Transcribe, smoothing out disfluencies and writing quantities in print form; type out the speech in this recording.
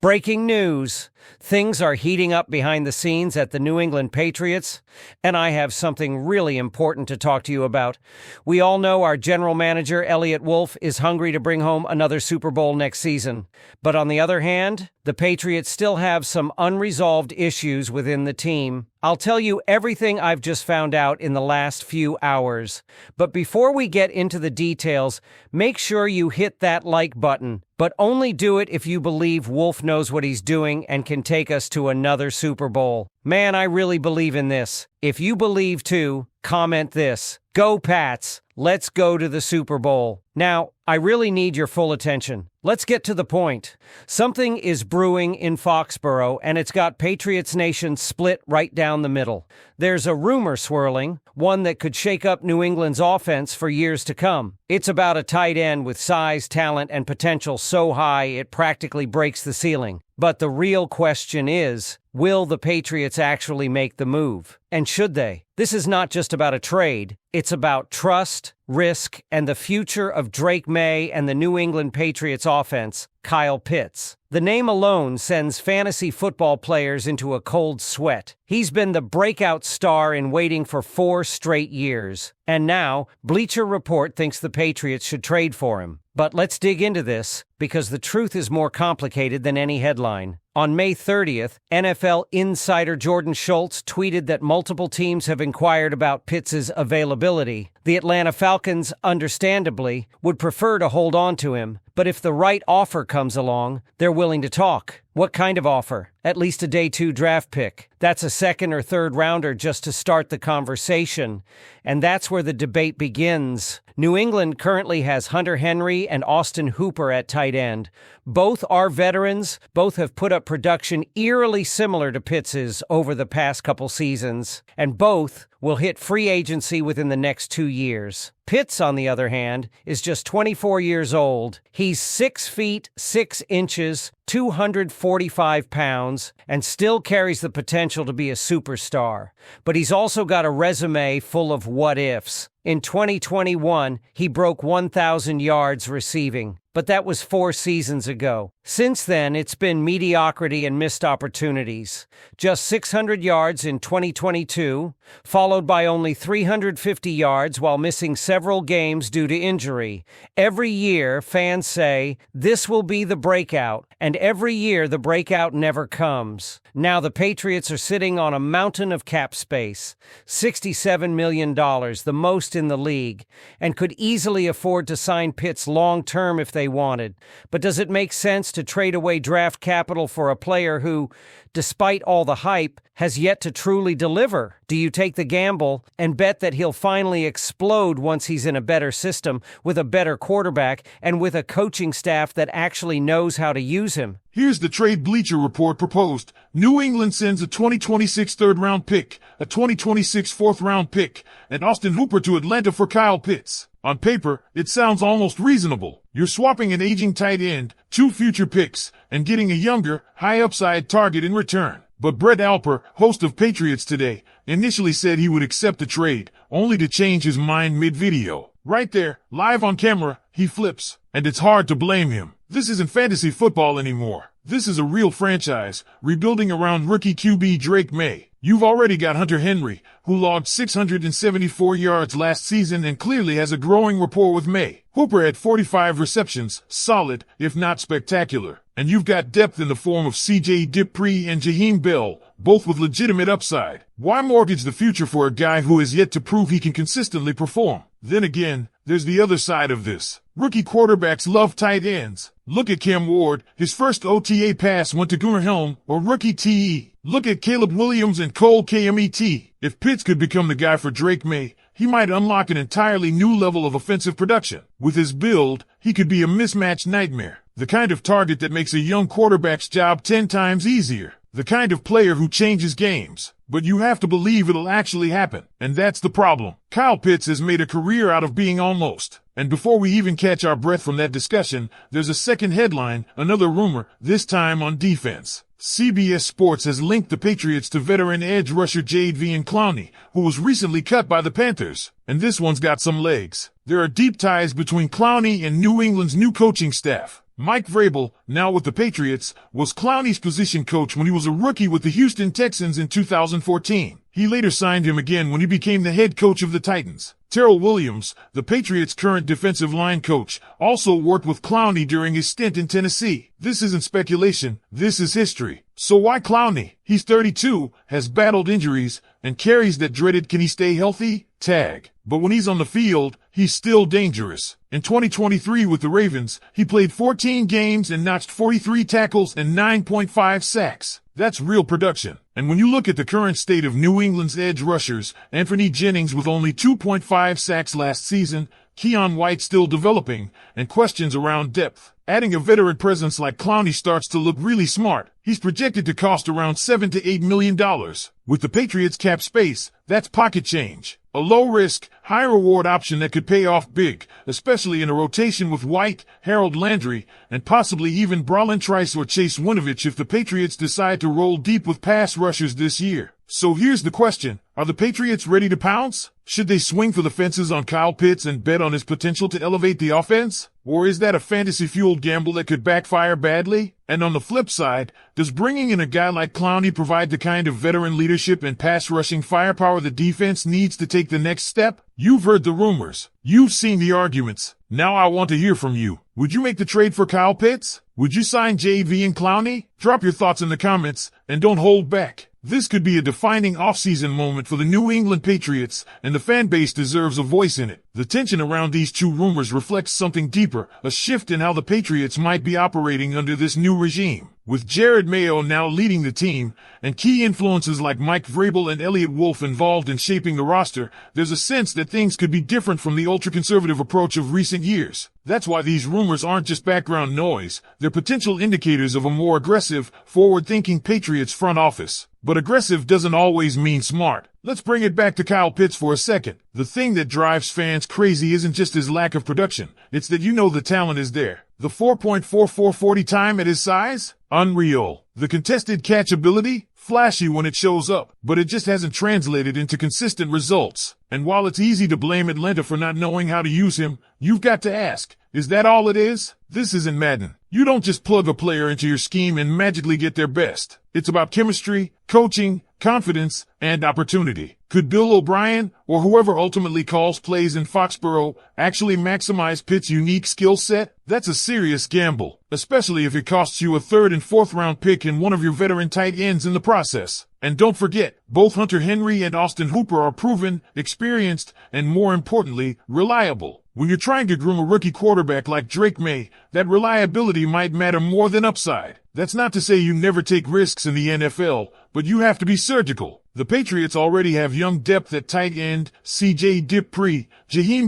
Breaking news. Things are heating up behind the scenes at the New England Patriots, and I have something really important to talk to you about. We all know our general manager, Elliott Wolf, is hungry to bring home another Super Bowl next season. But on the other hand, the Patriots still have some unresolved issues within the team. I'll tell you everything I've just found out in the last few hours. But before we get into the details, make sure you hit that like button. But only do it if you believe Wolf knows what he's doing and can take us to another Super Bowl. Man, I really believe in this. If you believe too, comment this. Go Pats! Let's go to the Super Bowl. Now, I really need your full attention. Let's get to the point. Something is brewing in Foxborough, and it's got Patriots Nation split right down the middle. There's a rumor swirling, one that could shake up New England's offense for years to come. It's about a tight end with size, talent, and potential so high it practically breaks the ceiling. But the real question is, will the Patriots actually make the move? And should they? This is not just about a trade. It's about trust, risk, and the future of Drake Maye and the New England Patriots offense, Kyle Pitts. The name alone sends fantasy football players into a cold sweat. He's been the breakout star in waiting for 4 straight years. And now, Bleacher Report thinks the Patriots should trade for him. But let's dig into this, because the truth is more complicated than any headline. On May 30th, NFL insider Jordan Schultz tweeted that multiple teams have inquired about Pitts' availability. The Atlanta Falcons, understandably, would prefer to hold on to him, but if the right offer comes along, they're willing to talk. What kind of offer? At least a day 2 draft pick. That's a second or third rounder just to start the conversation. And that's where the debate begins. New England currently has Hunter Henry and Austin Hooper at tight end. Both are veterans. Both have put up production eerily similar to Pitts's over the past couple seasons. And both will hit free agency within the next 2 years. Pitts, on the other hand, is just 24 years old. He's 6 feet 6 inches, 245 pounds, and still carries the potential to be a superstar. But he's also got a resume full of what-ifs. In 2021, he broke 1,000 yards receiving, but that was 4 seasons ago. Since then, it's been mediocrity and missed opportunities. Just 600 yards in 2022, followed by only 350 yards while missing several games due to injury. Every year, fans say, this will be the breakout, and every year the breakout never comes. Now the Patriots are sitting on a mountain of cap space, $67 million, the most in the league, and could easily afford to sign Pitts long-term if they wanted. But does it make sense to trade away draft capital for a player who, despite all the hype, has yet to truly deliver? Do you take the gamble and bet that he'll finally explode once he's in a better system, with a better quarterback, and with a coaching staff that actually knows how to use him? Here's the trade Bleacher Report proposed. New England sends a 2026 third-round pick, a 2026 fourth-round pick, and Austin Hooper to Atlanta for Kyle Pitts. On paper, it sounds almost reasonable. You're swapping an aging tight end, 2 future picks, and getting a younger, high-upside target in return. But Brett Alper, host of Patriots Today, initially said he would accept the trade, only to change his mind mid-video. Right there, live on camera, he flips. And it's hard to blame him. This isn't fantasy football anymore. This is a real franchise, rebuilding around rookie QB Drake Maye. You've already got Hunter Henry, who logged 674 yards last season and clearly has a growing rapport with Maye. Hooper had 45 receptions, solid, if not spectacular. And you've got depth in the form of C.J. Dippre and Jaheim Bell, both with legitimate upside. Why mortgage the future for a guy who has yet to prove he can consistently perform? Then again, there's the other side of this. Rookie quarterbacks love tight ends. Look at Cam Ward. His first OTA pass went to Gunnar Helm, or rookie TE. Look at Caleb Williams and Cole Kmet. If Pitts could become the guy for Drake Maye, he might unlock an entirely new level of offensive production. With his build, he could be a mismatch nightmare. The kind of target that makes a young quarterback's job 10 times easier. The kind of player who changes games. But you have to believe it'll actually happen. And that's the problem. Kyle Pitts has made a career out of being almost. And before we even catch our breath from that discussion, there's a second headline, another rumor, this time on defense. CBS Sports has linked the Patriots to veteran edge rusher Jadeveon Clowney, who was recently cut by the Panthers. And this one's got some legs. There are deep ties between Clowney and New England's new coaching staff. Mike Vrabel, now with the Patriots, was Clowney's position coach when he was a rookie with the Houston Texans in 2014. He later signed him again when he became the head coach of the Titans. Terrell Williams, the Patriots' current defensive line coach, also worked with Clowney during his stint in Tennessee. This isn't speculation, this is history. So why Clowney? He's 32, has battled injuries, and carries that dreaded "can he stay healthy?" tag. But when he's on the field, he's still dangerous. In 2023 with the Ravens, he played 14 games and notched 43 tackles and 9.5 sacks. That's real production. And when you look at the current state of New England's edge rushers, Anthony Jennings with only 2.5 sacks last season, Keon White still developing, and questions around depth. Adding a veteran presence like Clowney starts to look really smart. He's projected to cost around $7 to $8 million. With the Patriots' cap space, that's pocket change. A low-risk, high-reward option that could pay off big, especially in a rotation with White, Harold Landry, and possibly even Bralon Trice or Chase Winovich if the Patriots decide to roll deep with pass rushers this year. So here's the question. Are the Patriots ready to pounce? Should they swing for the fences on Kyle Pitts and bet on his potential to elevate the offense? Or is that a fantasy-fueled gamble that could backfire badly? And on the flip side, does bringing in a guy like Clowney provide the kind of veteran leadership and pass-rushing firepower the defense needs to take the next step? You've heard the rumors. You've seen the arguments. Now I want to hear from you. Would you make the trade for Kyle Pitts? Would you sign Jadeveon Clowney? Drop your thoughts in the comments, and don't hold back. This could be a defining offseason moment for the New England Patriots, and the fan base deserves a voice in it. The tension around these two rumors reflects something deeper, a shift in how the Patriots might be operating under this new regime. With Jerod Mayo now leading the team, and key influences like Mike Vrabel and Elliott Wolf involved in shaping the roster, there's a sense that things could be different from the ultra-conservative approach of recent years. That's why these rumors aren't just background noise, they're potential indicators of a more aggressive, forward-thinking Patriots front office. But aggressive doesn't always mean smart. Let's bring it back to Kyle Pitts for a second. The thing that drives fans crazy isn't just his lack of production, it's that the talent is there. The 4.44 40 time at his size? Unreal. The contested catch ability? Flashy when it shows up, but it just hasn't translated into consistent results. And while it's easy to blame Atlanta for not knowing how to use him, you've got to ask, is that all it is? This isn't Madden. You don't just plug a player into your scheme and magically get their best. It's about chemistry, coaching, confidence, and opportunity. Could Bill O'Brien, or whoever ultimately calls plays in Foxborough, actually maximize Pitt's unique skill set? That's a serious gamble, especially if it costs you a 3rd and 4th round pick and one of your veteran tight ends in the process. And don't forget, both Hunter Henry and Austin Hooper are proven, experienced, and more importantly, reliable. When you're trying to groom a rookie quarterback like Drake Maye, that reliability might matter more than upside. That's not to say you never take risks in the NFL, but you have to be surgical. The Patriots already have young depth at tight end, C.J. Dippre, Jaheim